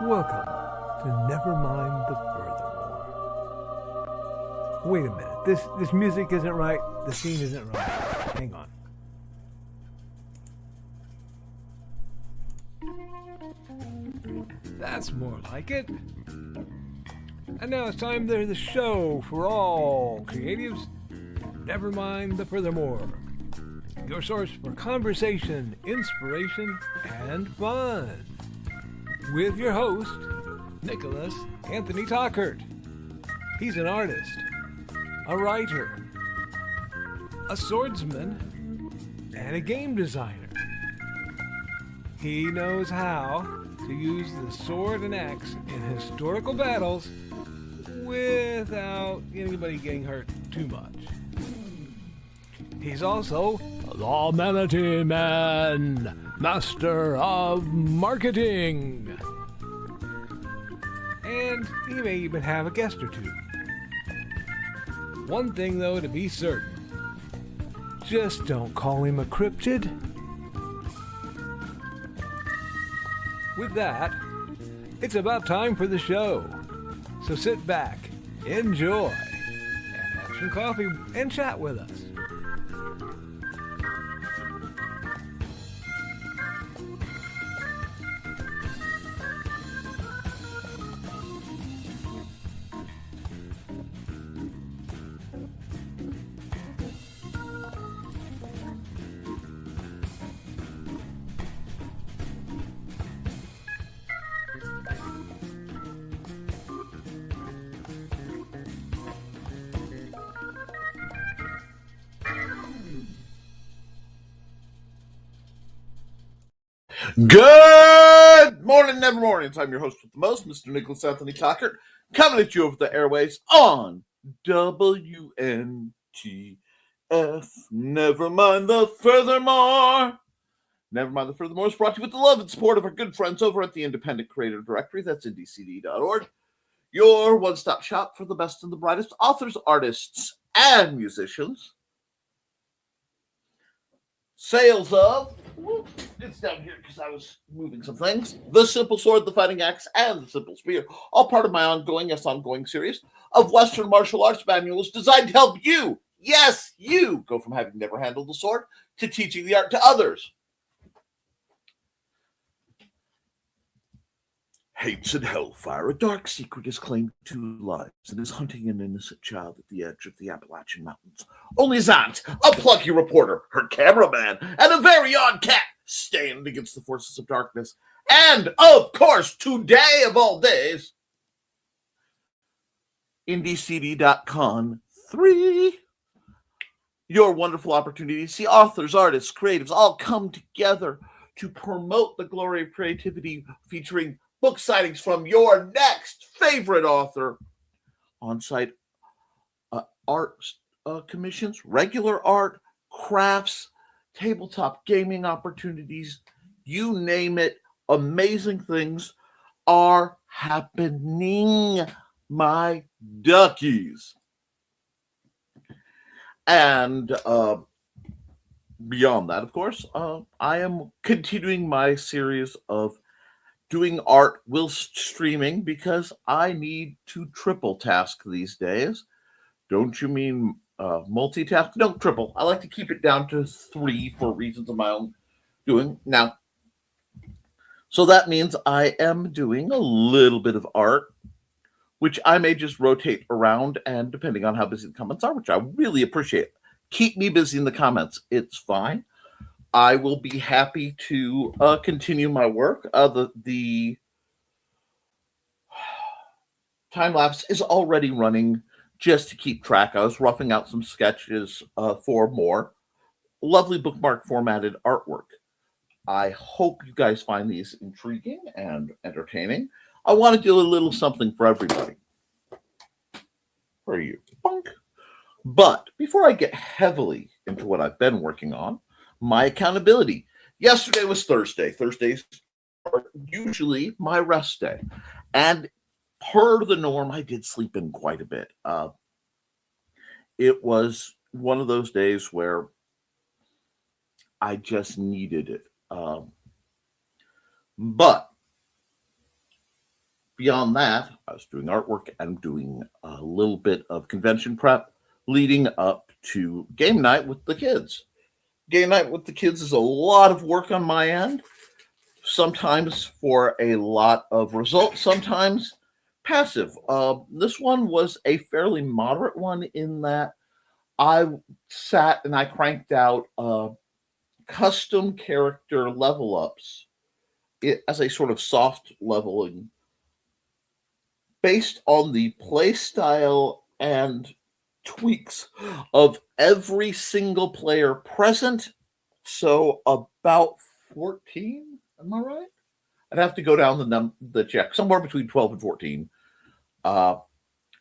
Welcome to Nevermind the Furthermore. Wait a minute. This music isn't right. The scene isn't right. Hang on. That's more like it. And now it's time for the show for all creatives. Nevermind the Furthermore. Your source for conversation, inspiration, and fun. With your host, Nicholas Anthony Tockert. He's an artist, a writer, a swordsman, and a game designer. He knows how to use the sword and axe in historical battles without anybody getting hurt too much. He's also the Manatee Man, master of marketing. And he may even have a guest or two. One thing, though, to be certain. Just don't call him a cryptid. With that, it's about time for the show. So sit back, enjoy, and have some coffee and chat with us. Good morning, never mornings. I'm your host with the most, Mr. Nicholas Anthony Tockert, coming at you over the airways on WNTF. Nevermind the Furthermore. Nevermind the Furthermore is brought to you with the love and support of our good friends over at the Independent Creative Directory. That's indcd.org. Your one-stop shop for the best and the brightest authors, artists, and musicians. Sales of... It's down here because I was moving some things. The Simple Sword, the Fighting Axe, and the Simple Spear, all part of my ongoing series of Western martial arts manuals designed to help you, yes, you, go from having never handled the sword to teaching the art to others. Hates and hellfire, a dark secret has claimed 2 lives and is hunting an innocent child at the edge of the Appalachian Mountains. Only his aunt, a plucky reporter, her cameraman, and a very odd cat stand against the forces of darkness. And, of course, today of all days, IndieCD.con 3. Your wonderful opportunity to see authors, artists, creatives all come together to promote the glory of creativity, featuring book signings from your next favorite author, on-site art commissions, regular art, crafts, tabletop gaming opportunities, you name it, amazing things are happening, my duckies. And beyond that, of course, I am continuing my series of doing art whilst streaming because I need to triple task these days. Don't you mean multitask? No, triple. I like to keep it down to 3 for reasons of my own doing. Now, so that means I am doing a little bit of art, which I may just rotate around, and depending on how busy the comments are, which I really appreciate, keep me busy in the comments. It's fine. I will be happy to continue my work. The time lapse is already running just to keep track. I was roughing out some sketches for more lovely bookmark formatted artwork. I hope you guys find these intriguing and entertaining. I want to do a little something for everybody. For you. Bunk. But before I get heavily into what I've been working on, my accountability. Yesterday was Thursday. Thursdays are usually my rest day. And per the norm, I did sleep in quite a bit. It was one of those days where I just needed it. But beyond that, I was doing artwork and doing a little bit of convention prep leading up to game night with the kids. Game night with the kids is a lot of work on my end, sometimes for a lot of results, sometimes passive. This one was a fairly moderate one in that I sat and I cranked out custom character level ups as a sort of soft leveling based on the play style and tweaks of every single player present. So about 14, am I right? I'd have to go down the check, somewhere between 12 and 14. Uh,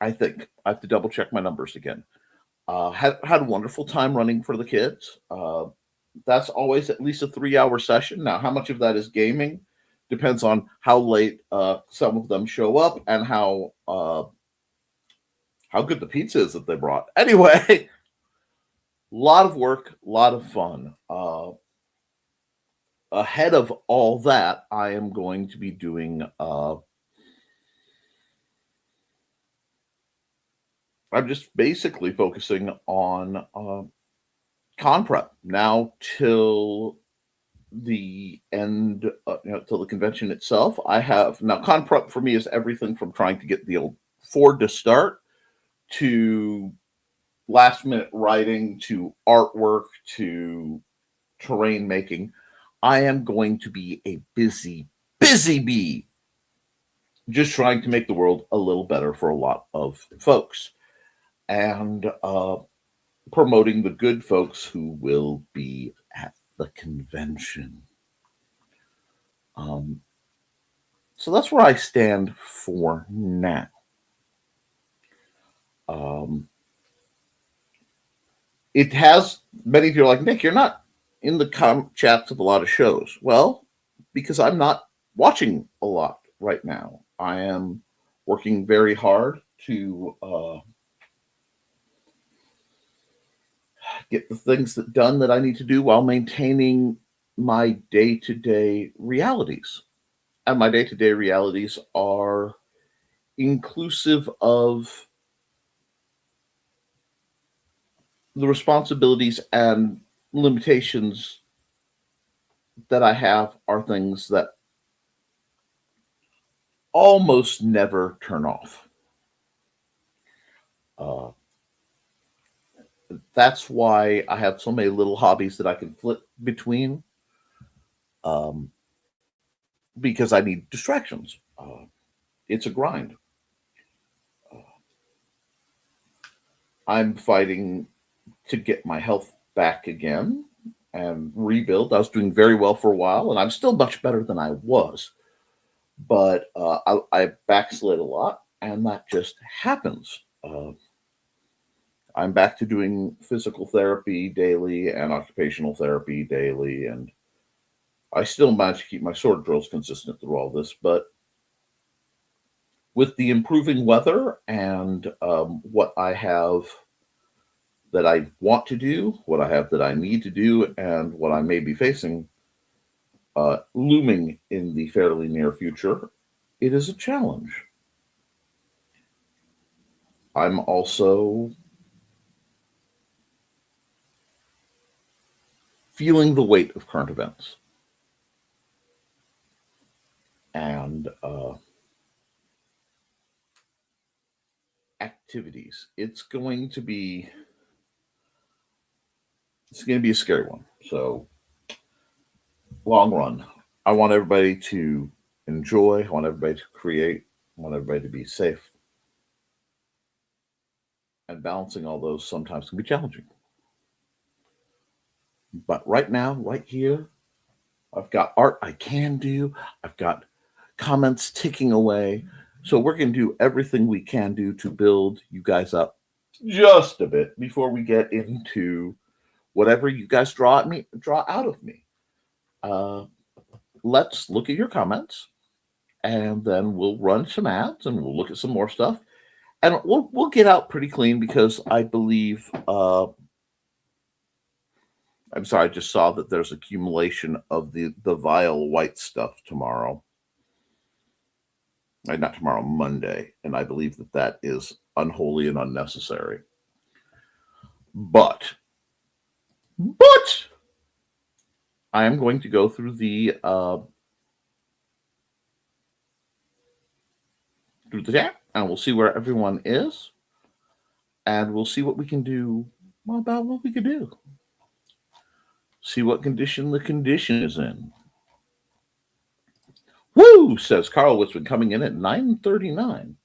I think I have to double check my numbers again. Had a wonderful time running for the kids. That's always at least a 3-hour session. Now, how much of that is gaming depends on how late some of them show up and how good the pizza is that they brought. Anyway, a lot of work, a lot of fun. Ahead of all that, I am going to be doing. I'm just basically focusing on con prep now till the end, till the convention itself. I have now con prep for me is everything from trying to get the old Ford to start to last minute writing to artwork to terrain making. I am going to be a busy bee just trying to make the world a little better for a lot of folks and promoting the good folks who will be at the convention. So that's where I stand for now. It has many people are like, Nick, you're not in the chats of a lot of shows. Well, because I'm not watching a lot right now. I am working very hard to get the things done that I need to do while maintaining my day-to-day realities. And my day-to-day realities are inclusive of the responsibilities and limitations that I have are things that almost never turn off. That's why I have so many little hobbies that I can flip between because I need distractions. It's a grind. I'm fighting to get my health back again and rebuild. I was doing very well for a while, and I'm still much better than I was. But I backslid a lot, and that just happens. I'm back to doing physical therapy daily and occupational therapy daily, and I still manage to keep my sword drills consistent through all this. But with the improving weather and what I have that I want to do, what I have that I need to do, and what I may be facing looming in the fairly near future, it is a challenge. I'm also feeling the weight of current events. And activities. It's going to be a scary one. So long run. I want everybody to enjoy. I want everybody to create. I want everybody to be safe. And balancing all those sometimes can be challenging. But right now, right here, I've got art I can do. I've got comments ticking away. So we're going to do everything we can do to build you guys up just a bit before we get into whatever you guys draw out of me. Let's look at your comments, and then we'll run some ads, and we'll look at some more stuff, and we'll get out pretty clean because I believe. I'm sorry, I just saw that there's accumulation of the vile white stuff tomorrow. Not tomorrow, Monday. And I believe that that is unholy and unnecessary. But I am going to go through the chat, and we'll see where everyone is, and we'll see what we can do about what we can do. See what condition the condition is in. Woo, says Carl Witzman, coming in at 9:39.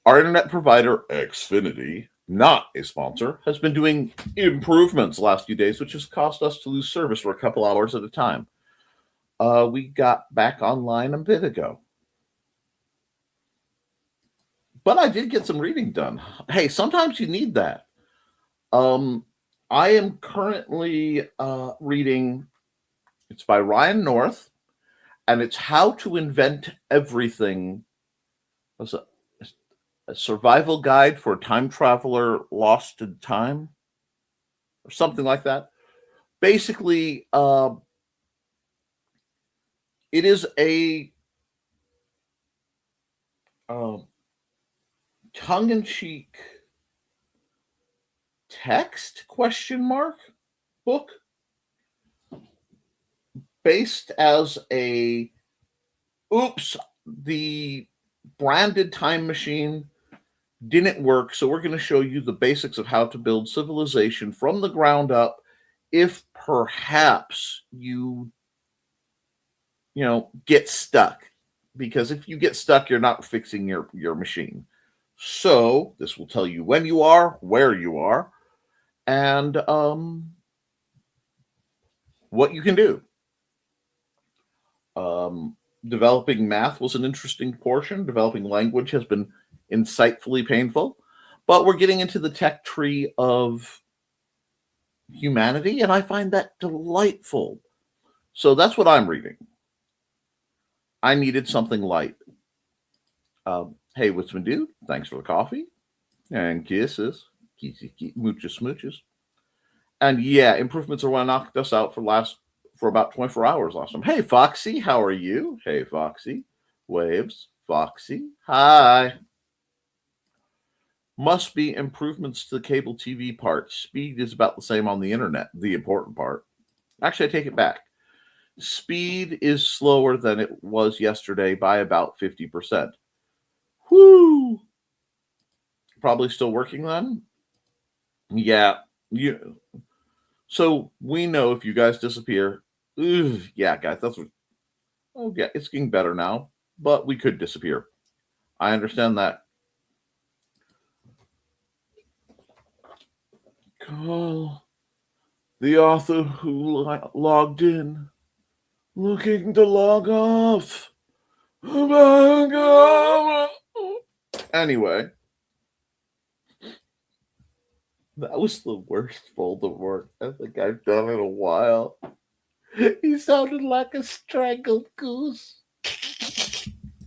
Our internet provider, Xfinity, not a sponsor, has been doing improvements the last few days, which has caused us to lose service for a couple hours at a time. We got back online a bit ago. But I did get some reading done. Hey, sometimes you need that. I am currently reading, it's by Ryan North, and it's How to Invent Everything. What's a survival guide for a time traveler lost in time, or something like that. Basically, it is a tongue-in-cheek text ? Book, based as a oops, the branded time machine didn't work, so we're going to show you the basics of how to build civilization from the ground up if perhaps you get stuck. Because if you get stuck, you're not fixing your machine. So this will tell you when you are, where you are, and what you can do. Developing math was an interesting portion. Developing language has been insightfully painful. But we're getting into the tech tree of humanity, and I find that delightful. So that's what I'm reading. I needed something light. Hey, what's been dude? Thanks for the coffee. And kisses. Mooches, smooches. And yeah, improvements are what knocked us out for about 24 hours last time. Hey, Foxy, how are you? Hey, Foxy. Waves. Foxy. Hi. Must be improvements to the cable TV part. Speed is about the same on the internet, the important part. Actually, I take it back. Speed is slower than it was yesterday by about 50%. Whoo! Probably still working then? Yeah. So we know if you guys disappear, yeah, guys, that's what. Oh, yeah, it's getting better now, but we could disappear. I understand that. Call the author who logged in, looking to log off. Anyway, that was the worst Voldemort I think I've done in a while. He sounded like a strangled goose.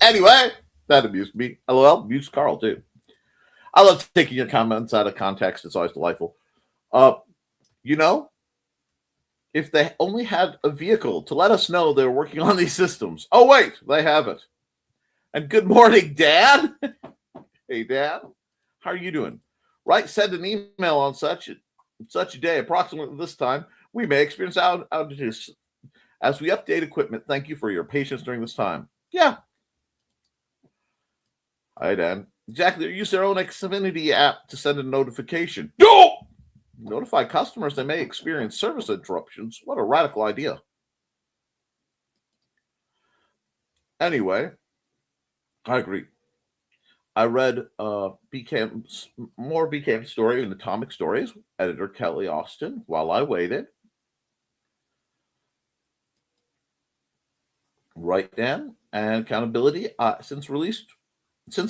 Anyway, that amused me. LOL, amused Carl too. I love taking your comments out of context. It's always delightful. If they only had a vehicle to let us know they're working on these systems. Oh, wait, they haven't. And good morning, Dad. Hey, Dad. How are you doing? Right, send an email on such a day, approximately this time. We may experience outages as we update equipment. Thank you for your patience during this time. Yeah. Hi, Dan. Exactly. They use their own Xfinity app to send a notification. No! Notify customers they may experience service interruptions. What a radical idea. Anyway, I agree. I read more BKM story in Atomic Stories, editor Kelly Austin, while I waited. Right, Dan, and accountability. Since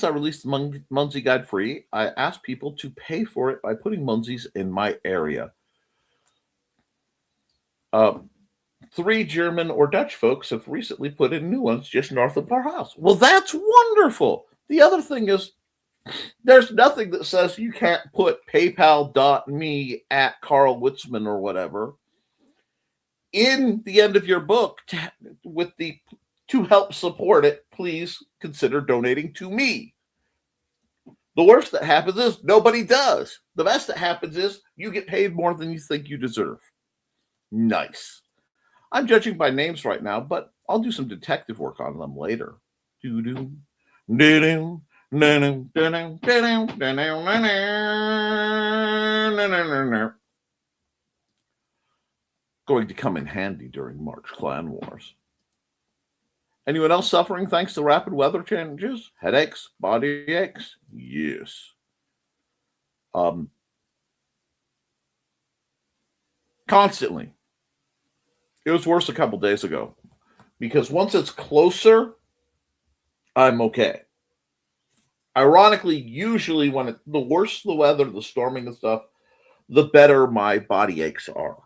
I released the Munzie Guide free, I asked people to pay for it by putting Munzies in my area. 3 German or Dutch folks have recently put in new ones just north of our house. Well, that's wonderful. The other thing is, there's nothing that says you can't put paypal.me at Carl Witzman or whatever in the end of your book with the to help support it, please consider donating to me. The worst that happens is nobody does. The best that happens is you get paid more than you think you deserve. Nice. I'm judging by names right now, but I'll do some detective work on them later. Doo-doo, doo-doo, doo-doo, doo-doo, doo-doo, doo-doo. Going to come in handy during March clan wars. Anyone else suffering thanks to rapid weather changes? Headaches? Body aches? Yes. Constantly. It was worse a couple days ago because once it's closer, I'm okay. Ironically, usually when the worse the weather, the storming and stuff, the better my body aches are.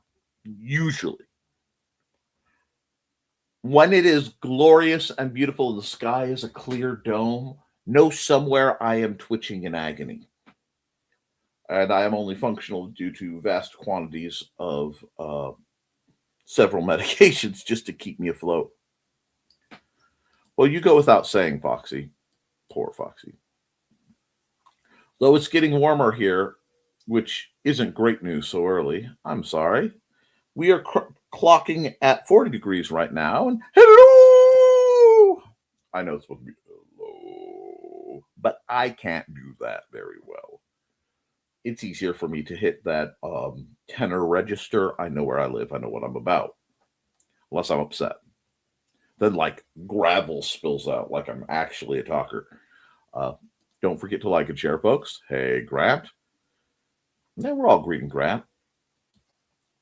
Usually. When it is glorious and beautiful, the sky is a clear dome, know somewhere I am twitching in agony. And I am only functional due to vast quantities of several medications just to keep me afloat. Well, you go without saying, Foxy. Poor Foxy. Though it's getting warmer here, which isn't great news so early, I'm sorry. We are clocking at 40 degrees right now, and hello! I know it's supposed to be hello, but I can't do that very well. It's easier for me to hit that tenor register. I know where I live. I know what I'm about. Unless I'm upset. Then, like, gravel spills out like I'm actually a talker. Don't forget to like and share, folks. Hey, Grant. Yeah, we're all greeting Grant.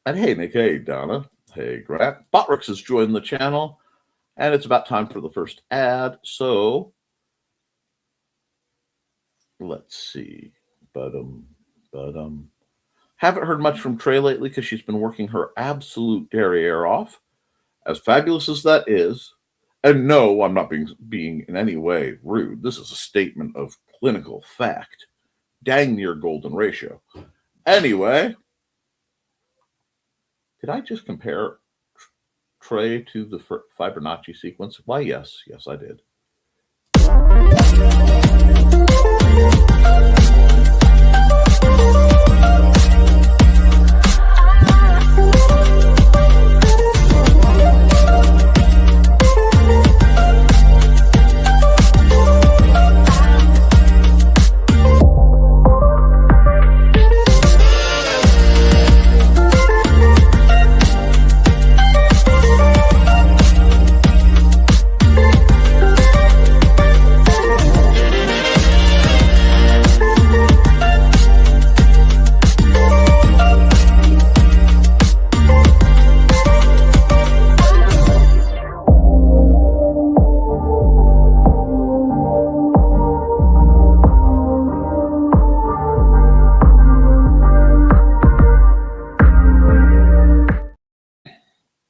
And hey, Nick. Hey, Donna. Hey, Grant. Botrix has joined the channel. And it's about time for the first ad. So, let's see. Haven't heard much from Trey lately because she's been working her absolute derriere off. As fabulous as that is, and no, I'm not being in any way rude. This is a statement of clinical fact. Dang near golden ratio. Anyway, did I just compare Trey to the Fibonacci sequence? Why, yes, I did.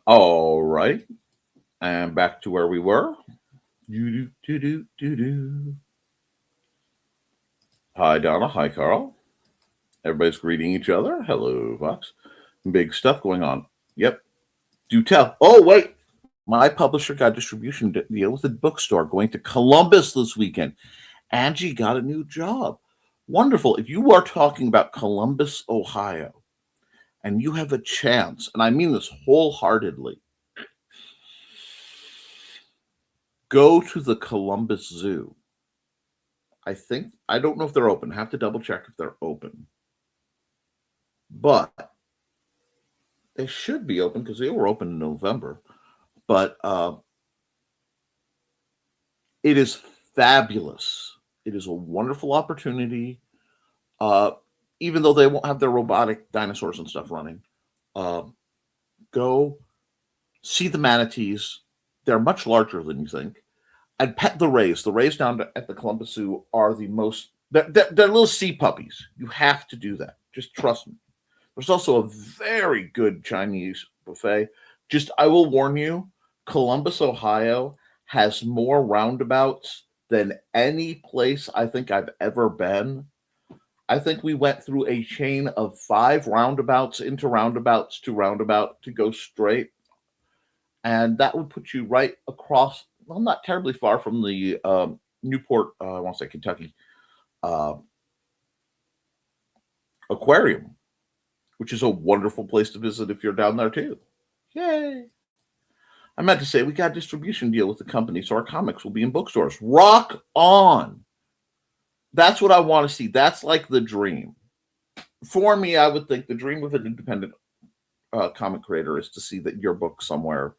All right. And back to where we were. Hi, Donna. Hi, Carl. Everybody's greeting each other. Hello, Fox. Big stuff going on. Yep. Do tell. Oh, wait. My publisher got distribution deal with a bookstore going to Columbus this weekend. Angie got a new job. Wonderful. If you are talking about Columbus, Ohio, and you have a chance, and I mean this wholeheartedly, go to the Columbus Zoo. I don't know if they're open. I have to double check if they're open. But they should be open because they were open in November. But it is fabulous. It is a wonderful opportunity. Even though they won't have their robotic dinosaurs and stuff running, go see the manatees. They're much larger than you think. And pet the rays. The rays down at the Columbus Zoo are the most, they're little sea puppies. You have to do that. Just trust me. There's also a very good Chinese buffet. I will warn you, Columbus, Ohio has more roundabouts than any place I think I've ever been. I think we went through a chain of 5 roundabouts into roundabouts to roundabout to go straight. And that would put you right across well, not terribly far from the Newport, I want to say Kentucky, uh, aquarium, which is a wonderful place to visit if you're down there too. Yay! I meant to say we got a distribution deal with the company, so our comics will be in bookstores. Rock on! That's what I want to see. That's like the dream. For me, I would think the dream of an independent comic creator is to see that your book somewhere,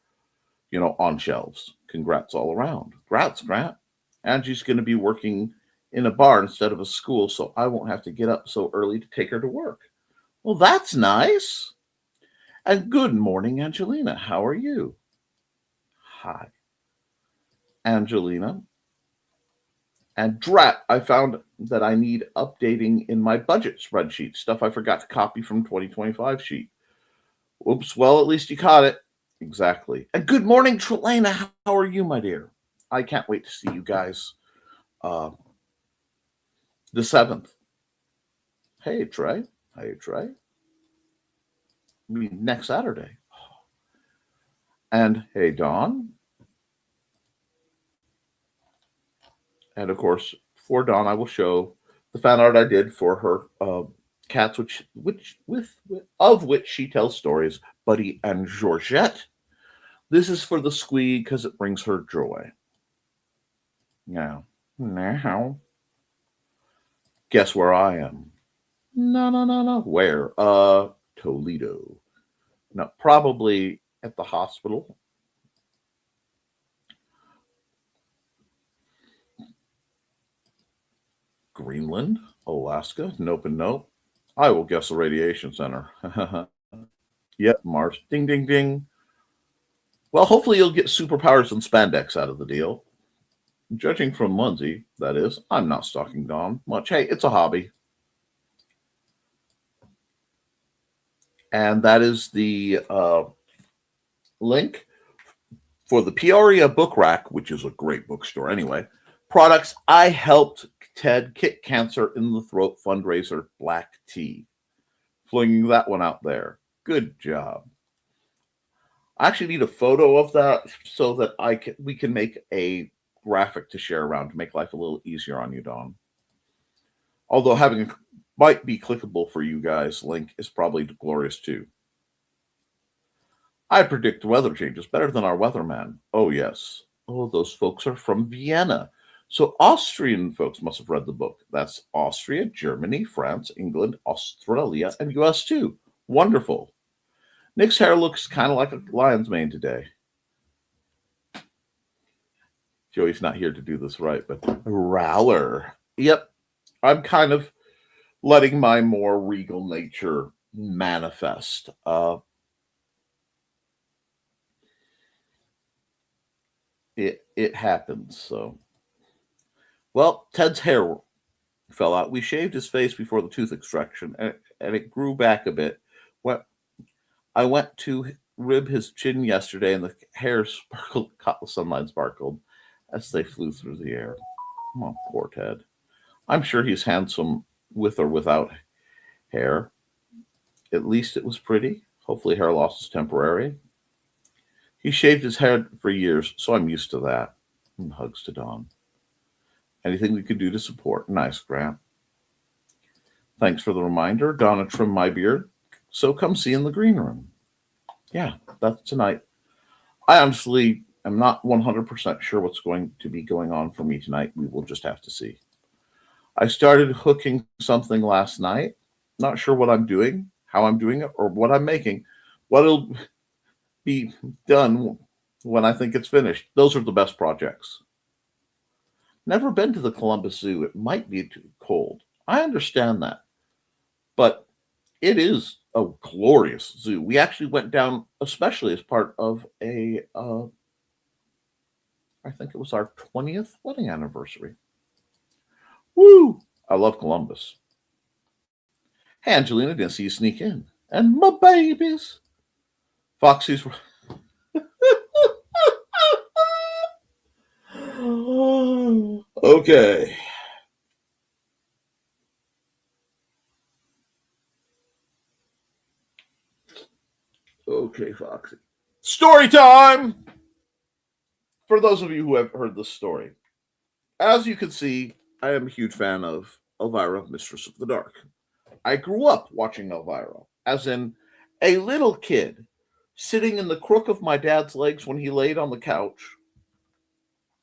on shelves. Congrats all around. Congrats, Grant. Angie's going to be working in a bar instead of a school, so I won't have to get up so early to take her to work. Well, that's nice. And good morning, Angelina. How are you? Hi, Angelina. And drat, I found that I need updating in my budget spreadsheet, stuff I forgot to copy from 2025 sheet. Oops, well, at least you caught it. Exactly. And good morning, Trelena. How are you, my dear? I can't wait to see you guys uh, the 7th. Hey, Trey. Hey, Trey. I mean, next Saturday. And hey, Dawn. And of course, for Dawn, I will show the fan art I did for her cats, of which she tells stories, Buddy and Georgette. This is for the squeak because it brings her joy. Now, guess where I am? No. Where? Toledo. No, probably at the hospital. Greenland, Alaska. Nope and nope. I will guess a radiation center. Yep, Mars. Ding, ding, ding. Well, hopefully you'll get superpowers and spandex out of the deal. Judging from Lindsay, that is, I'm not stalking Dawn much. Hey, it's a hobby. And that is the link for the Peoria Book Rack, which is a great bookstore anyway. Products I helped Ted kick cancer in the throat fundraiser, Black Tea. Flinging that one out there. Good job. I actually need a photo of that so that we can make a graphic to share around to make life a little easier on you, Dawn. Although having a might be clickable for you guys link is probably glorious too. I predict weather changes better than our weatherman. Oh, yes. Oh, those folks are from Vienna. So Austrian folks must have read the book. That's Austria, Germany, France, England, Australia, and US too. Wonderful. Nick's hair looks kind of like a lion's mane today. Joey's not here to do this right, but Rowler. Yep, I'm kind of letting my more regal nature manifest. It happens. So, well, Ted's hair fell out. We shaved his face before the tooth extraction, and it grew back a bit. I went to rib his chin yesterday, and the hair sparkled, caught the sunlight sparkled as they flew through the air. Oh, poor Ted. I'm sure he's handsome with or without hair. At least it was pretty. Hopefully, hair loss is temporary. He shaved his head for years, so I'm used to that. And hugs to Dawn. Anything we could do to support? Nice, Grant. Thanks for the reminder. Donna trimmed my beard, so come see in the green room. Yeah, that's tonight. I honestly am not 100% sure what's going to be going on for me tonight. We will just have to see. I started hooking something last night. Not sure what I'm doing, how I'm doing it, or what I'm making. What'll be done when I think it's finished. Those are the best projects. Never been to the Columbus Zoo. It might be too cold. I understand that. But it is a glorious zoo. We actually went down, especially as part of I think it was our 20th wedding anniversary. Woo! I love Columbus. Hey, Angelina, didn't see you sneak in. And my babies. Foxy's. Okay. Okay, Foxy. Story time! for those of you who have heard this story, as you can see, I am a huge fan of Elvira, Mistress of the Dark. I grew up watching Elvira, as in a little kid sitting in the crook of my dad's legs when he laid on the couch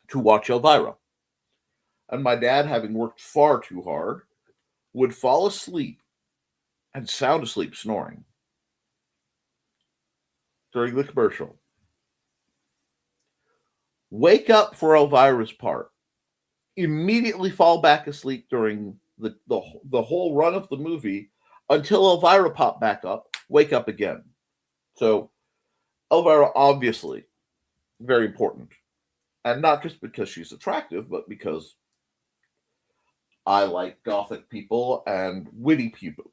to watch Elvira. And my dad, having worked far too hard, would fall asleep and sound asleep snoring during the commercial. Wake up for Elvira's part, immediately fall back asleep during the whole run of the movie until Elvira popped back up, wake up again. So Elvira, obviously, very important. And not just because she's attractive, but because I like gothic people and witty people,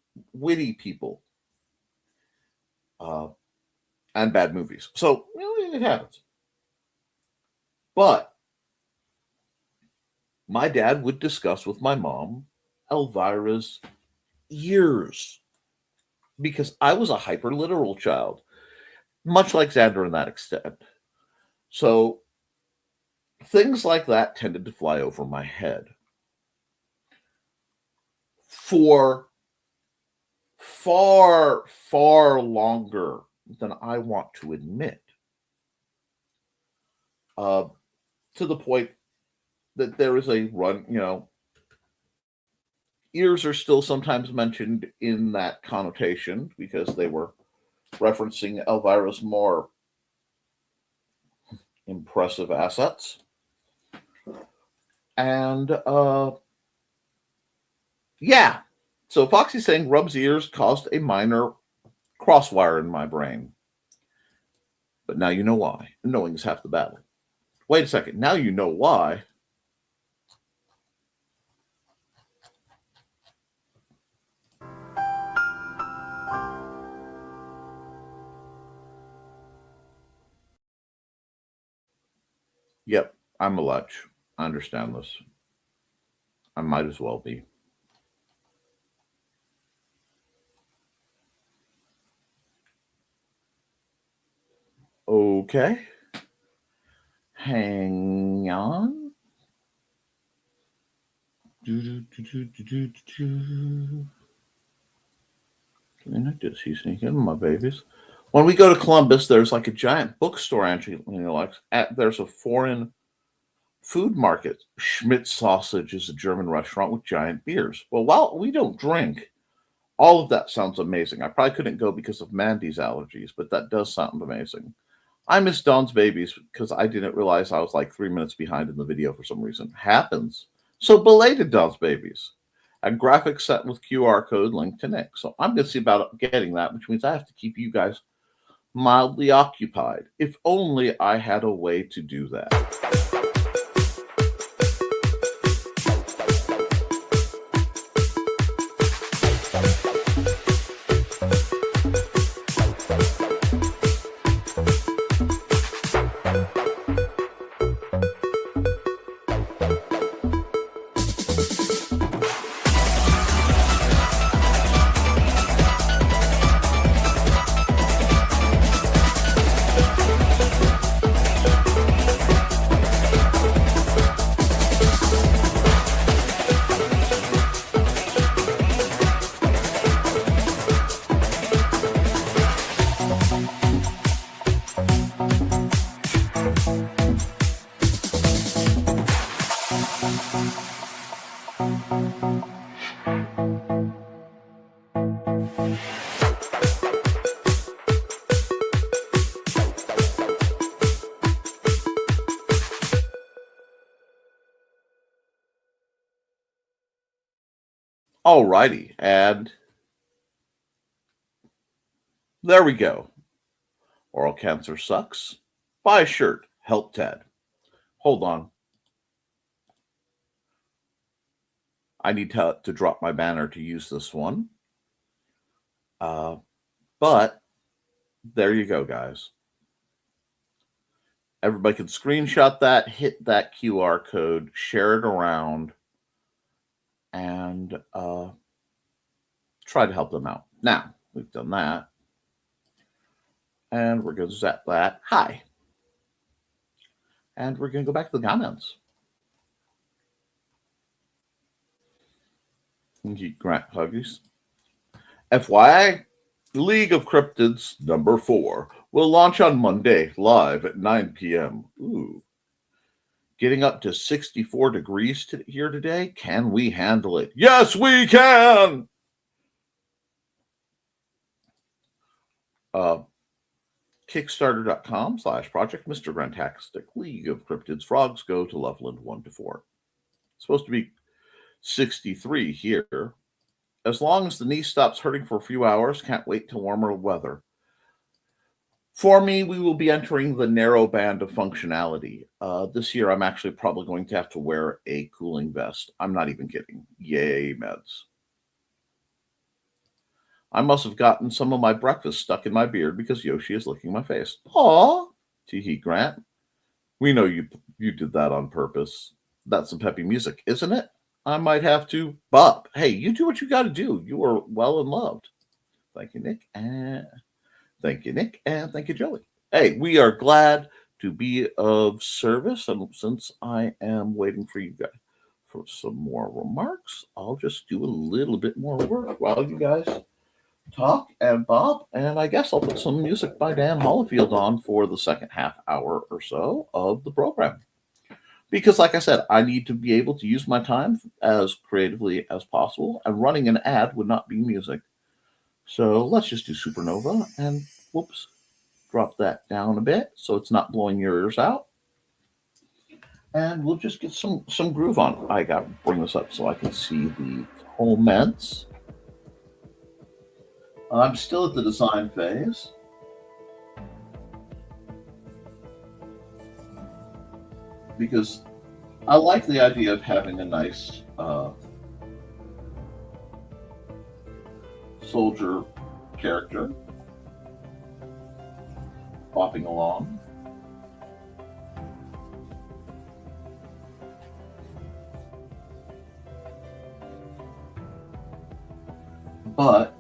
and bad movies. So it happens. But my dad would discuss with my mom Elvira's ears because I was a hyper literal child, much like Xander in that extent. So things like that tended to fly over my head for far, far longer than I want to admit. To the point that there is a run, ears are still sometimes mentioned in that connotation because they were referencing Elvira's more impressive assets. And yeah, so Foxy's saying Rub's ears caused a minor crosswire in my brain. But now you know why. Knowing is half the battle. Wait a second. Now you know why. Yep, I'm a lech. I understand this. I might as well be. Okay. Hang on. He's sneaking my babies. When we go to Columbus, there's like a giant bookstore entry. There's a foreign food market. Schmidt's Sausage is a German restaurant with giant beers. Well, while we don't drink, all of that sounds amazing. I probably couldn't go because of Mandy's allergies, but that does sound amazing. I miss Dawn's babies because I didn't realize I was like 3 minutes behind in the video for some reason. Happens. So belated Dawn's babies. A graphic set with QR code linked to Nick. So I'm going to see about getting that, which means I have to keep you guys mildly occupied. If only I had a way to do that. Alrighty, and there we go. Oral cancer sucks. Buy a shirt. Help Ted. Hold on. I need to drop my banner to use this one. But there you go, guys. Everybody can screenshot that, hit that QR code, share it around, and try to help them out. Now, we've done that. And we're going to zap that. Hi. And we're going to go back to the comments. Grant Huggies. FYI, League of Cryptids number 4 will launch on Monday, live at 9 p.m. Ooh. Getting up to 64 degrees here today. Can we handle it? Yes, we can! Kickstarter.com/Project Mr. Rantastic. League of Cryptids. Frogs go to Loveland 1 to 4. It's supposed to be 63 here. As long as the knee stops hurting for a few hours, can't wait till warmer weather. For me, we will be entering the narrow band of functionality. This year, I'm actually probably going to have to wear a cooling vest. I'm not even kidding. Yay, meds. I must have gotten some of my breakfast stuck in my beard because Yoshi is licking my face. Aw, tee-hee, Grant. We know you did that on purpose. That's some peppy music, isn't it? I might have to bop. Hey, you do what you got to do. You are well and loved. Thank you, Nick. Thank you, Nick. And thank you, Joey. Hey, we are glad to be of service. And since I am waiting for you guys for some more remarks, I'll just do a little bit more work while you guys talk and bop. And I guess I'll put some music by Dan Hollifield on for the second half hour or so of the program. Because, like I said, I need to be able to use my time as creatively as possible, and running an ad would not be music. So let's just do Supernova, and whoops, drop that down a bit so it's not blowing your ears out. And we'll just get some groove on. I got to bring this up so I can see the comments. I'm still at the design phase. Because I like the idea of having a nice soldier character bopping along. But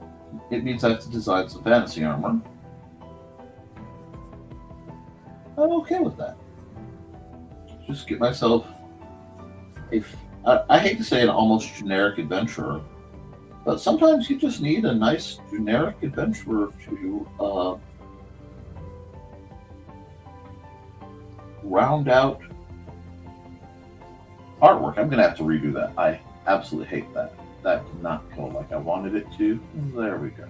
it means I have to design some fantasy armor. I'm okay with that. Just get myself I hate to say an almost generic adventurer, but sometimes you just need a nice generic adventurer to round out artwork. I'm going to have to redo that. I absolutely hate that. That did not go like I wanted it to. There we go.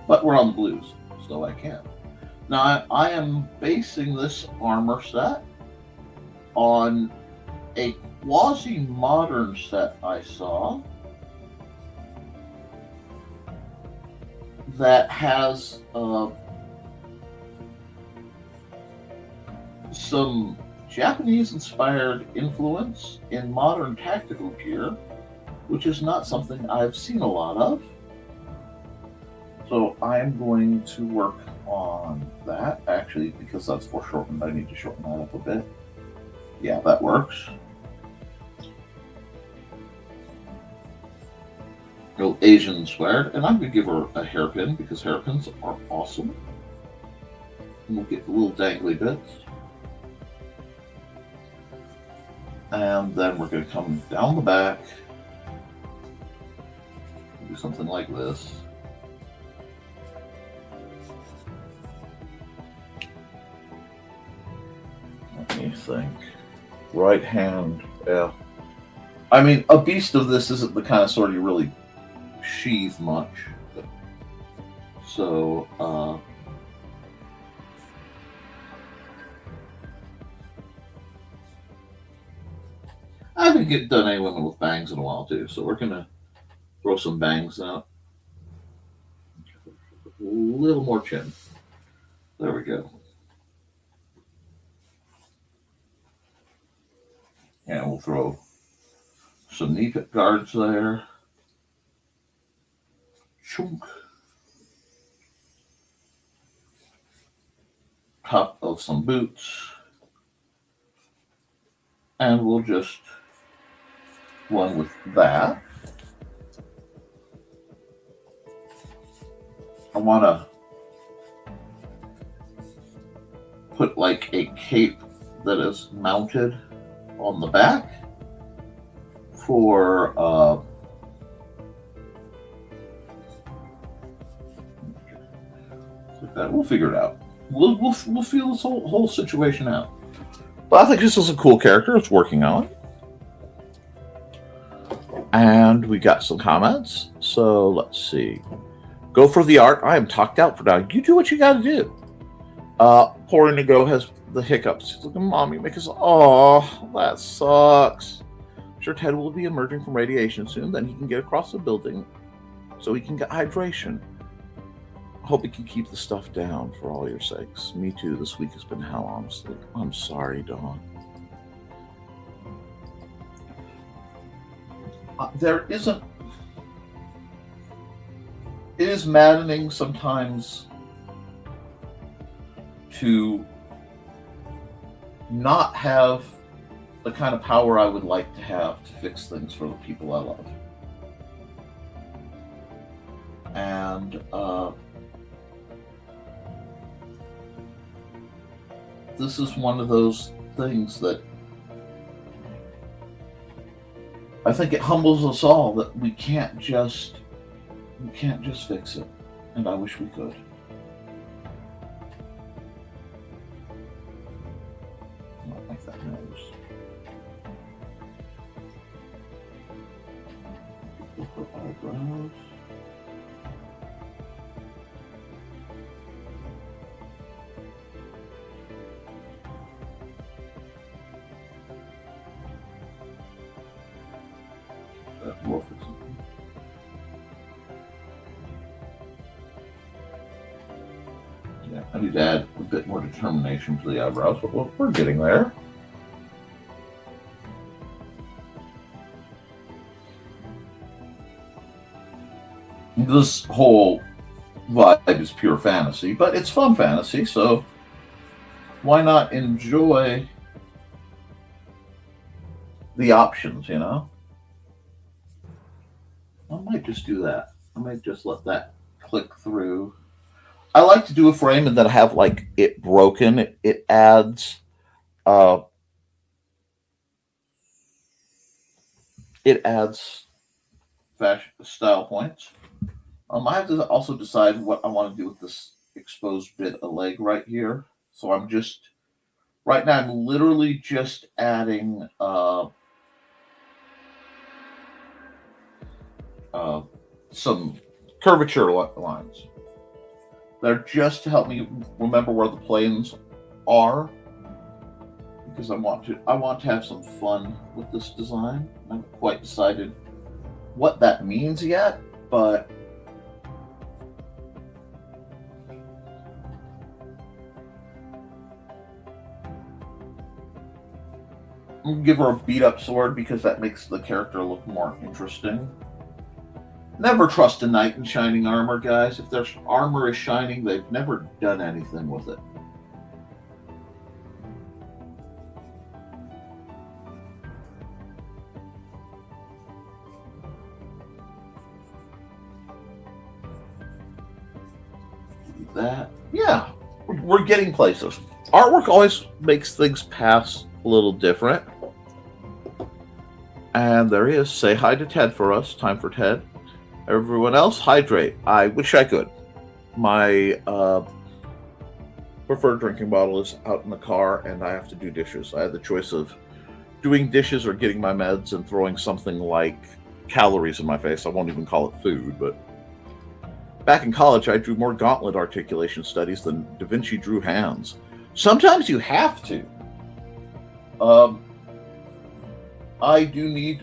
But we're on the blues, so I can. Now, I am basing this armor set on a quasi-modern set I saw that has some Japanese-inspired influence in modern tactical gear, which is not something I've seen a lot of. So I'm going to work on that, actually, because that's foreshortened. I need to shorten that up a bit. Yeah, that works. Little Asian swear, and I'm going to give her a hairpin because hairpins are awesome. And we'll get the little dangly bits. And then we're going to come down the back. Do something like this. Let me think. Right hand, yeah. I mean, a beast of this isn't the kind of sword you really sheath much. So, I haven't done any women with bangs in a while, too. So we're going to throw some bangs out. A little more chin. There we go. And we'll throw some knee guards there. Chunk. Top of some boots. And we'll just run with that. I want to put like a cape that is mounted on the back for like that. We'll figure it out. We'll feel this whole situation out. But I think this is a cool character. It's working out. And we got some comments. So let's see. Go for the art. I am talked out for now. You do what you got to do. Poor Indigo has the hiccups. She's like, Mommy, make us. Oh, that sucks. I'm sure Ted will be emerging from radiation soon. Then he can get across the building so he can get hydration. I hope he can keep the stuff down for all your sakes. Me too. This week has been hell, honestly. I'm sorry, Dawn. There isn't. It is maddening sometimes to not have the kind of power I would like to have to fix things for the people I love. And this is one of those things that I think it humbles us all that we can't just fix it, and I wish we could. I don't like that nose. Her eyebrows. Yeah, I need to add a bit more determination to the eyebrows, but we're getting there. This whole vibe is pure fantasy, but it's fun fantasy, so why not enjoy the options, you know? I might just do that. I might just let that click through. I like to do a frame and then have like it broken. It adds fashion style points. I have to also decide what I want to do with this exposed bit of leg right here. So I'm just right now I'm literally just adding some curvature lines. They're just to help me remember where the planes are, because I want to have some fun with this design. I haven't quite decided what that means yet, but I'm gonna give her a beat up sword because that makes the character look more interesting. Never trust a knight in shining armor, guys. If their armor is shining, they've never done anything with it. That, yeah, we're getting places. Artwork always makes things pass a little different. And there he is. Say hi to Ted for us. Time for Ted. Everyone else, hydrate. I wish I could. My preferred drinking bottle is out in the car, and I have to do dishes. I had the choice of doing dishes or getting my meds and throwing something like calories in my face. I won't even call it food, but back in college, I drew more gauntlet articulation studies than Da Vinci drew hands. Sometimes you have to. I do need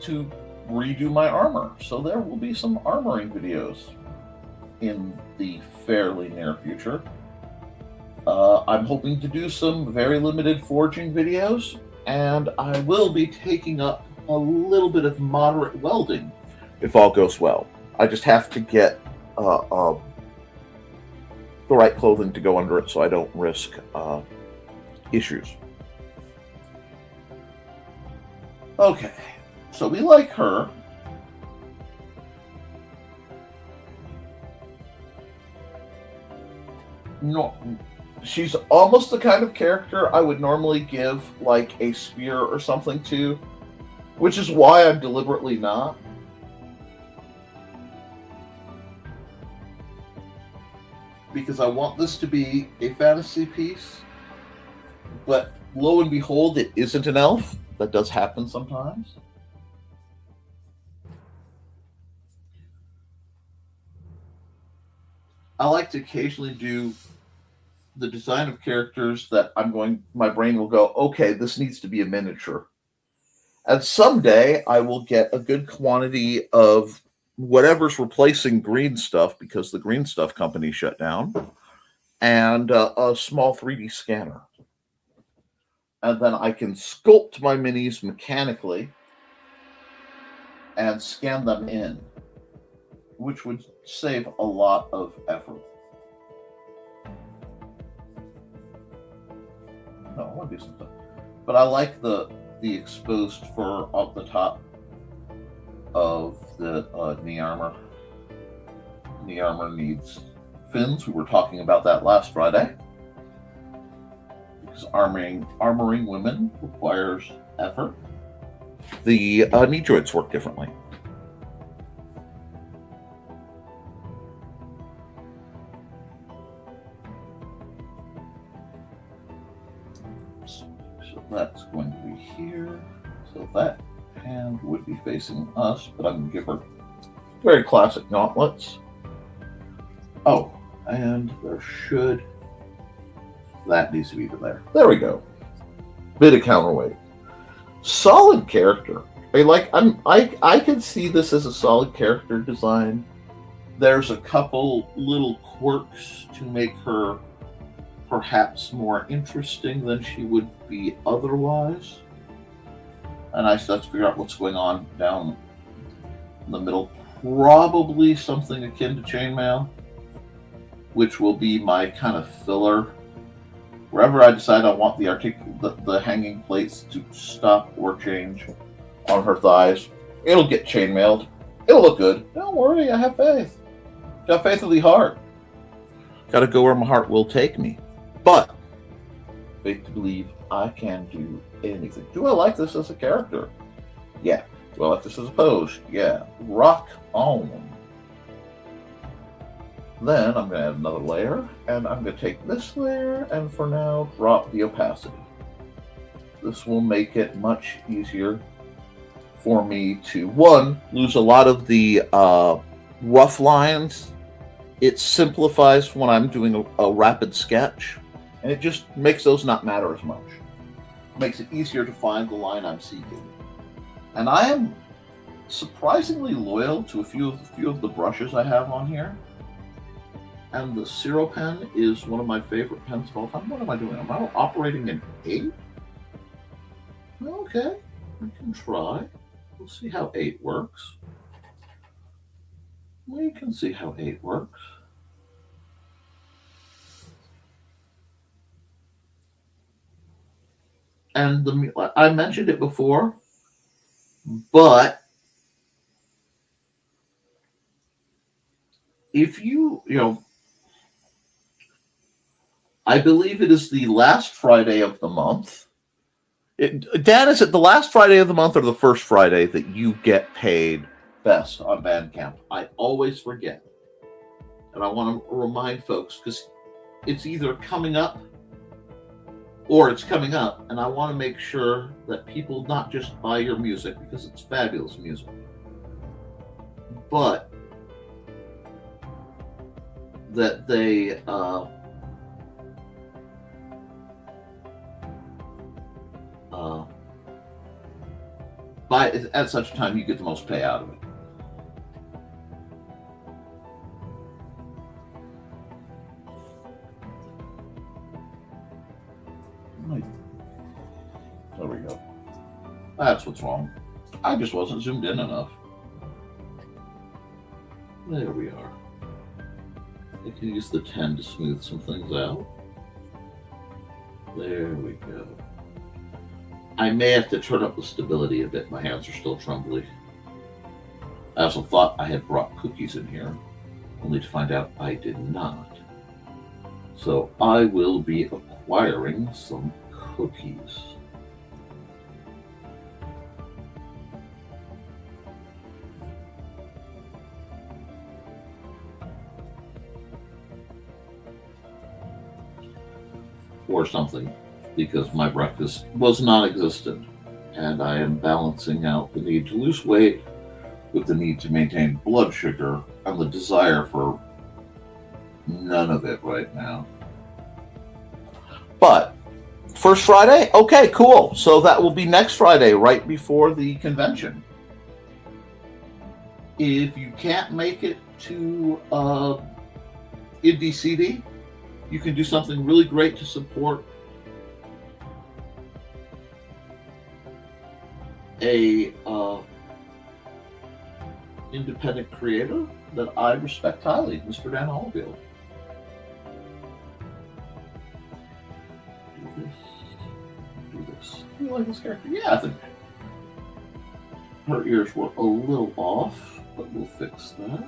to redo my armor, so there will be some armoring videos in the fairly near future. I'm hoping to do some very limited forging videos, and I will be taking up a little bit of moderate welding if all goes well. I just have to get the right clothing to go under it so I don't risk issues. Okay, so we like her. No, she's almost the kind of character I would normally give like a spear or something to, which is why I'm deliberately not. Because I want this to be a fantasy piece, but lo and behold, it isn't an elf. That does happen sometimes. I like to occasionally do the design of characters that my brain will go, okay, this needs to be a miniature. And someday I will get a good quantity of whatever's replacing green stuff because the green stuff company shut down, and a small 3D scanner. And then I can sculpt my minis mechanically and scan them in, which would save a lot of effort. No, I want to do something. But I like the exposed fur up the top of the knee armor. Knee armor needs fins. We were talking about that last Friday. Because armoring women requires effort. The knee joints work differently. So that's going to be here. So that hand would be facing us, but I'm going to give her very classic gauntlets. Oh, and that needs to be there. There we go. Bit of counterweight. Solid character. I can see this as a solid character design. There's a couple little quirks to make her perhaps more interesting than she would be otherwise. And I still have to figure out what's going on down in the middle. Probably something akin to chainmail, which will be my kind of filler. Wherever I decide I want the hanging plates to stop or change on her thighs, it'll get chainmailed. It'll look good. Don't worry, I have faith. Got faith in the heart. Gotta go where my heart will take me. But faith to believe I can do anything. Do I like this as a character? Yeah. Do I like this as a pose? Yeah. Rock on. Then I'm going to add another layer, and I'm going to take this layer and for now drop the opacity. This will make it much easier for me to, one, lose a lot of the rough lines. It simplifies when I'm doing a rapid sketch, and it just makes those not matter as much. It makes it easier to find the line I'm seeking. And I am surprisingly loyal to a few of the brushes I have on here. And the Zero pen is one of my favorite pens of all time. What am I doing? Am I operating in 8? Okay, we can try. We'll see how 8 works. We can see how 8 works. And I mentioned it before, but if you I believe it is the last Friday of the month. Dan, is it the last Friday of the month or the first Friday that you get paid best on Bandcamp? I always forget. And I want to remind folks because it's either coming up or it's coming up. And I want to make sure that people not just buy your music because it's fabulous music, but that they buy it at such a time you get the most pay out of it. There we go. That's what's wrong. I just wasn't zoomed in enough. There we are. I can use the 10 to smooth some things out. There we go. I may have to turn up the stability a bit. My hands are still trembly. I also thought I had brought cookies in here, only to find out I did not. So I will be acquiring some cookies. Or something, because my breakfast was non-existent, and I am balancing out the need to lose weight with the need to maintain blood sugar and the desire for none of it right now. But first Friday, okay, cool. So that will be next Friday, right before the convention. If you can't make it to Indie CD, you can do something really great to support a independent creator that I respect highly, Mr. Dan Hallfield. Do this. Do you like this character? Yeah, I think her ears were a little off, but we'll fix that.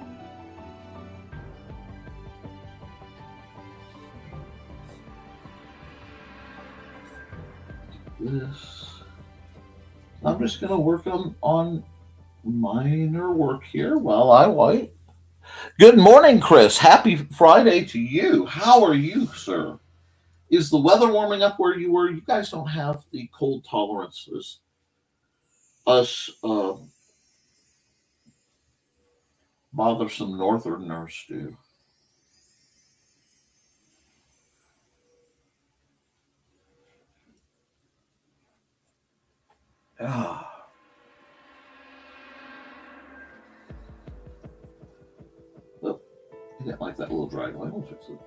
This. I'm just going to work on minor work here while I wait. Good morning, Chris. Happy Friday to you. How are you, sir? Is the weather warming up where you were? You guys don't have the cold tolerance as us bothersome northerners do. Ah. Well, I didn't like that little drag line. We'll fix it.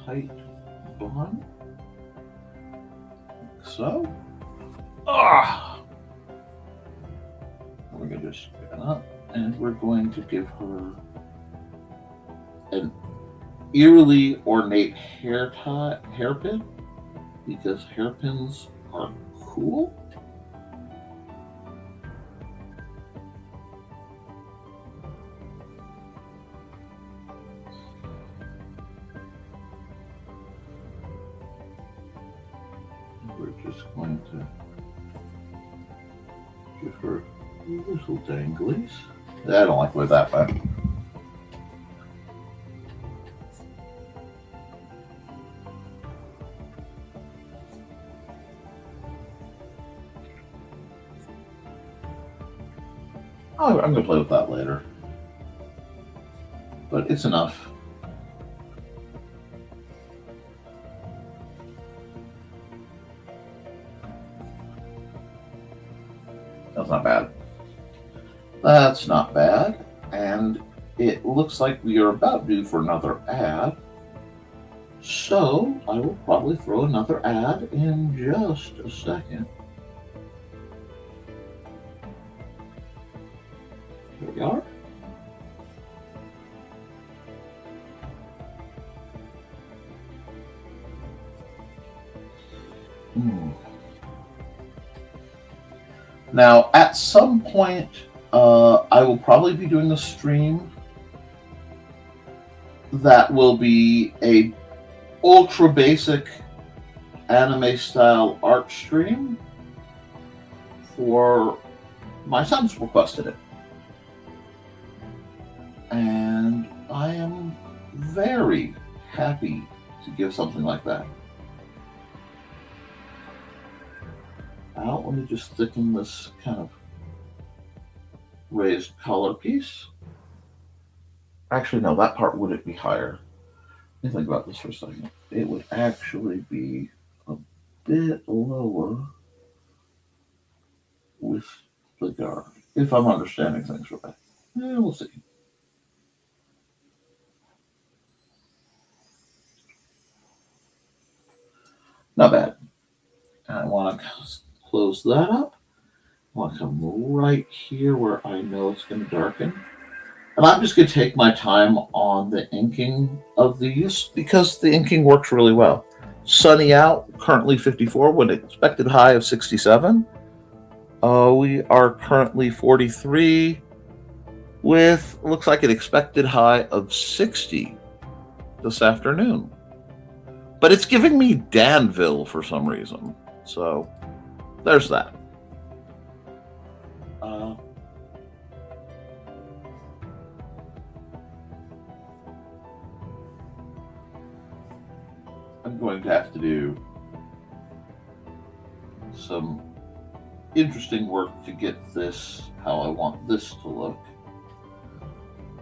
Tight bun. Like so. We're going to just pick it up, and we're going to give her an eerily ornate hairpin, because hairpins are cool. We're just going to give her little danglies. I don't like the way that went. I'm going to play with that later. But it's enough. That's not bad. That's not bad. And it looks like we are about due for another ad. So I will probably throw another ad in just a second. Here we are. Now, at some point, I will probably be doing a stream that will be a ultra basic anime style art stream for my son's requested it. And I am very happy to give something like that. Now, let me just thicken this kind of raised color piece. Actually, no, that part wouldn't be higher. Let me think about this for a second. It would actually be a bit lower with the guard, if I'm understanding things right. We'll see. Not bad. I want to close that up. I want to come right here where I know it's going to darken. And I'm just going to take my time on the inking of these because the inking works really well. sunny out, currently 54 with an expected high of 67. We are currently 43 with, looks like, an expected high of 60 this afternoon. But it's giving me Danville for some reason. So there's that. I'm going to have to do some interesting work to get this how I want this to look,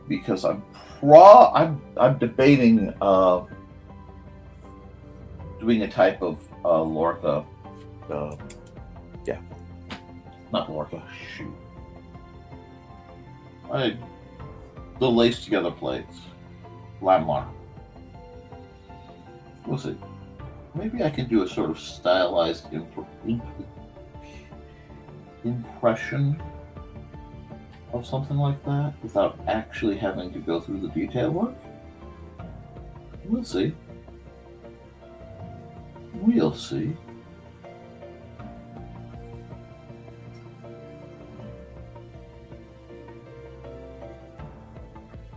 because I'm debating doing a type of Lorca, not Lorca, shoot, the lace together plates, Lamlar. We'll see. Maybe I can do a sort of stylized impression of something like that without actually having to go through the detail work. We'll see. We'll see.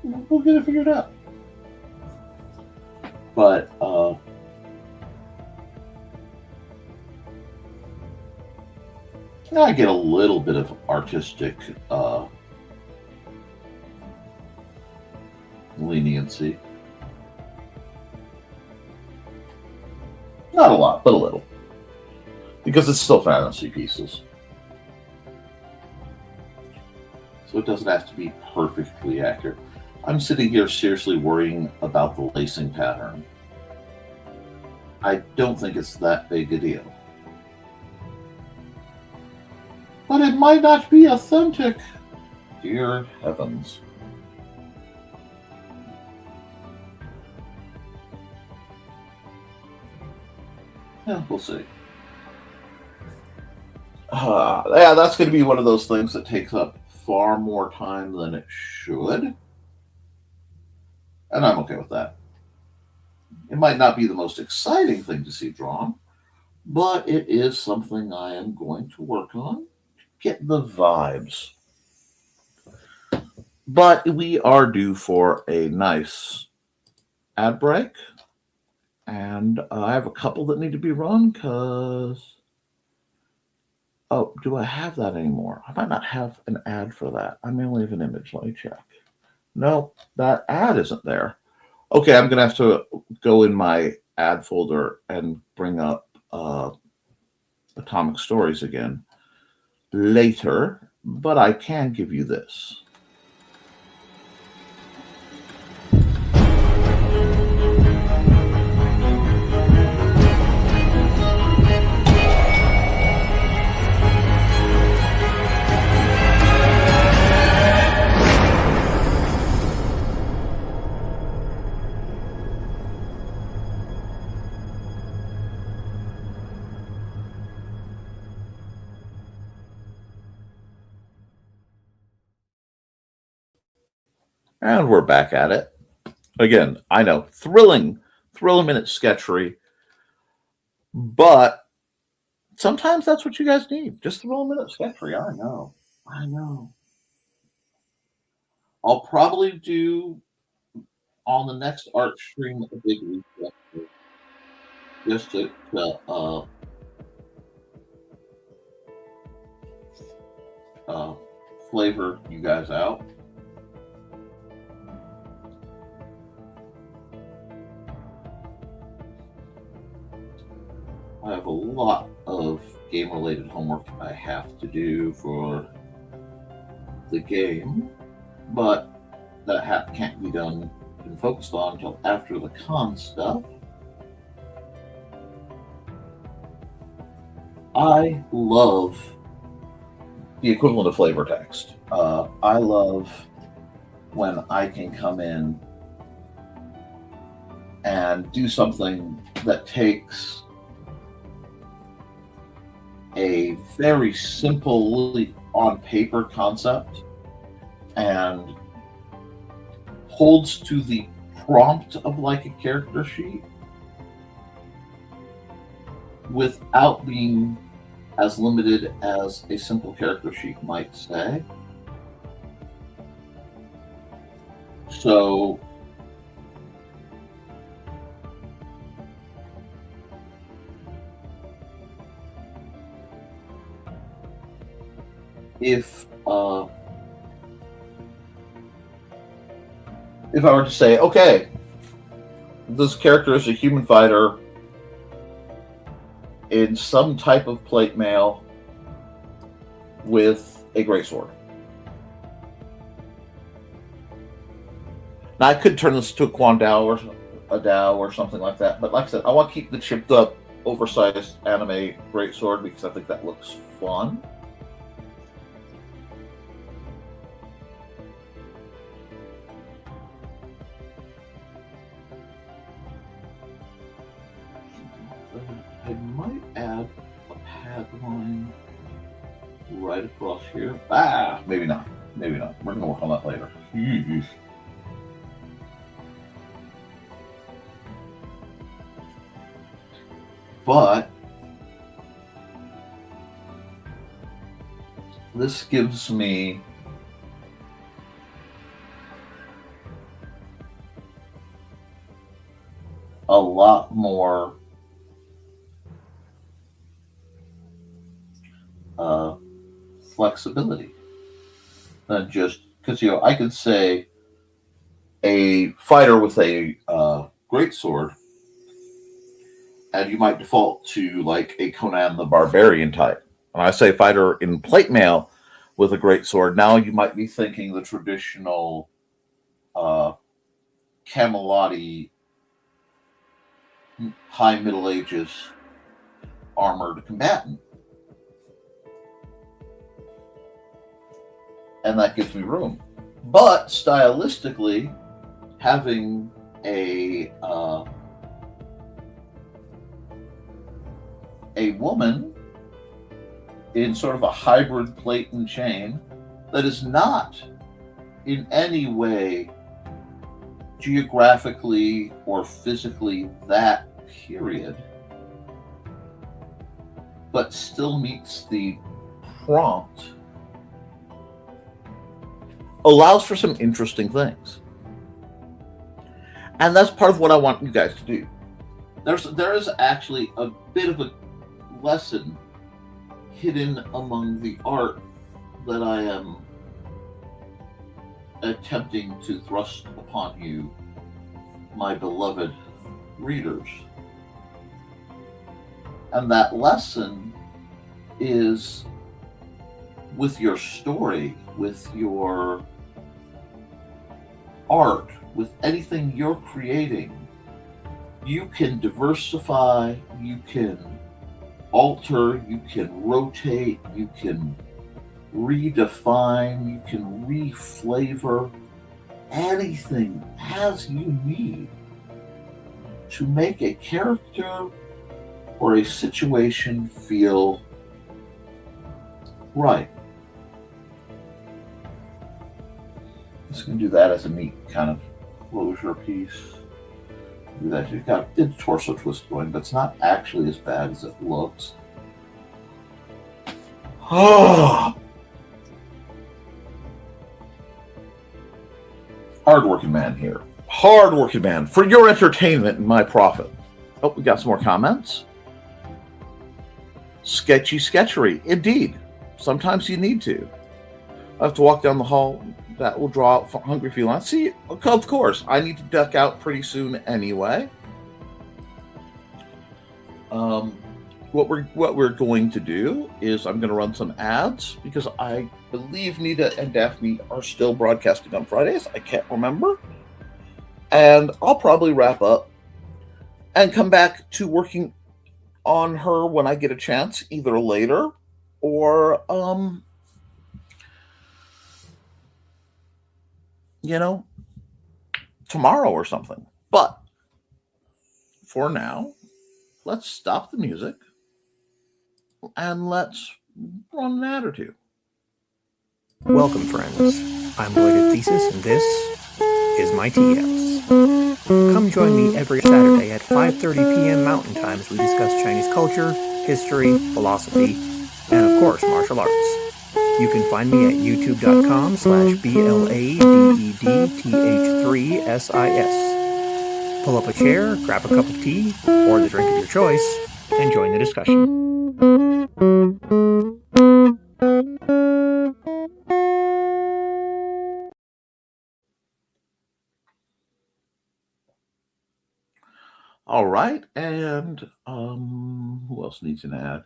We'll get it figured out. But I get a little bit of artistic leniency. Not a lot, but a little. Because it's still fantasy pieces. So it doesn't have to be perfectly accurate. I'm sitting here seriously worrying about the lacing pattern. I don't think it's that big a deal. But it might not be authentic. Dear heavens. Yeah, we'll see. Yeah, that's going to be one of those things that takes up far more time than it should. And I'm okay with that. It might not be the most exciting thing to see drawn, but it is something I am going to work on to get the vibes. But we are due for a nice ad break. And I have a couple that need to be run because... Oh, do I have that anymore? I might not have an ad for that. I may only have an image. Let me check. No, that ad isn't there. Okay, I'm going to have to go in my ad folder and bring up Atomic Stories again later, but I can give you this. And we're back at it. Again, I know, thrilling minute sketchery, but sometimes that's what you guys need. Just thrill minute sketchery. I know. I'll probably do on the next art stream a big reset just to flavor you guys out. I have a lot of game-related homework I have to do for the game, but that can't be done and focused on until after the con stuff. I love the equivalent of flavor text. I love when I can come in and do something that takes a very simple on paper concept and holds to the prompt of like a character sheet without being as limited as a simple character sheet might say. So if I were to say, okay, this character is a human fighter in some type of plate mail with a greatsword. Now, I could turn this to a Kwon-Dao or a Dao or something like that, but like I said, I want to keep the chipped up, oversized anime greatsword because I think that looks fun. I might add a pad line right across here. Maybe not. Maybe not. We're going to work on that later. But this gives me a lot more flexibility than just because, you know, I could say a fighter with a greatsword, and you might default to like a Conan the Barbarian type. When I say fighter in plate mail with a greatsword, now you might be thinking the traditional Camelot-y high Middle Ages armored combatant. And that gives me room. But stylistically, having a woman in sort of a hybrid plate and chain that is not in any way geographically or physically that period, but still meets the prompt, allows for some interesting things. And that's part of what I want you guys to do. There is actually a bit of a lesson hidden among the art that I am attempting to thrust upon you, my beloved readers. And that lesson is with your story, with your art, with anything you're creating, you can diversify, you can alter, you can rotate, you can redefine, you can reflavor anything as you need to make a character or a situation feel right. Just gonna do that as a neat kind of closure piece. Do that. You've got a torso twist going, but it's not actually as bad as it looks. Hardworking man here. Hardworking man. For your entertainment and my profit. Oh, we got some more comments. Sketchy sketchery. Indeed. Sometimes you need to. I have to walk down the hall. That will draw out hungry felines. See, of course, I need to duck out pretty soon anyway. What we're going to do is I'm going to run some ads because I believe Nita and Daphne are still broadcasting on Fridays. I can't remember. And I'll probably wrap up and come back to working on her when I get a chance, either later or tomorrow or something. But for now, let's stop the music and let's run an ad or two. Welcome, friends. I'm Lloyd at Thesis, and this is my tea house. Come join me every Saturday Friday at 5:30 p.m. Mountain Time as we discuss Chinese culture, history, philosophy, and of course, martial arts. You can find me at youtube.com/BLADEDTH3SIS. Pull up a chair, grab a cup of tea, or the drink of your choice, and join the discussion. All right, and who else needs an ad?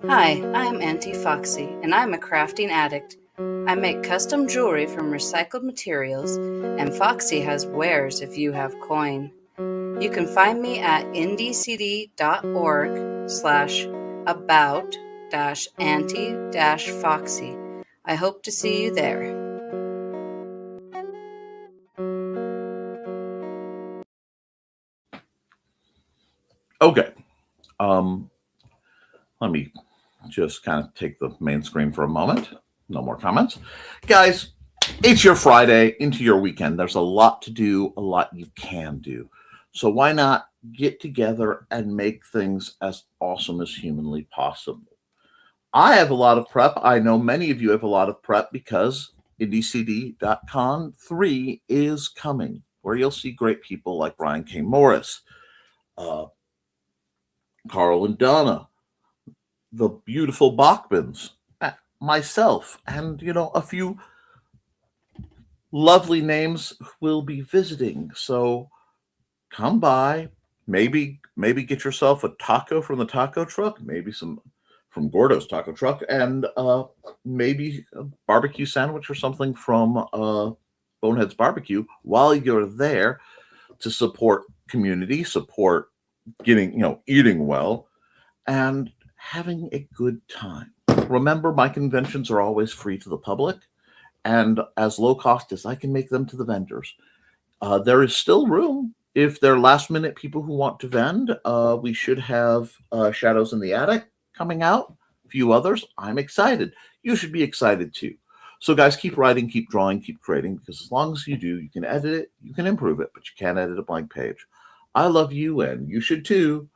Hi, I'm Auntie Foxy, and I'm a crafting addict. I make custom jewelry from recycled materials, and Foxy has wares if you have coin. You can find me at indcd.org/about-auntie-foxy. I hope to see you there. Okay. Let me just kind of take the main screen for a moment. No more comments. Guys, it's your Friday into your weekend. There's a lot to do, a lot you can do. So why not get together and make things as awesome as humanly possible? I have a lot of prep. I know many of you have a lot of prep because IndieCD.con 3 is coming, where you'll see great people like Brian K. Morris, Carl and Donna, the beautiful Bachmans, myself, and a few lovely names will be visiting. So come by, maybe get yourself a taco from the taco truck, maybe some from Gordo's taco truck, and maybe a barbecue sandwich or something from Bonehead's Barbecue while you're there to support community, support getting, eating well, and having a good time. Remember, my conventions are always free to the public and as low cost as I can make them to the vendors. There is still room if they're last minute people who want to vend. We should have Shadows in the Attic coming out, a few others. I'm excited. You should be excited too. So guys, keep writing, keep drawing, keep creating, because as long as you do, you can edit it, you can improve it, but you can't edit a blank page. I love you, and you should too.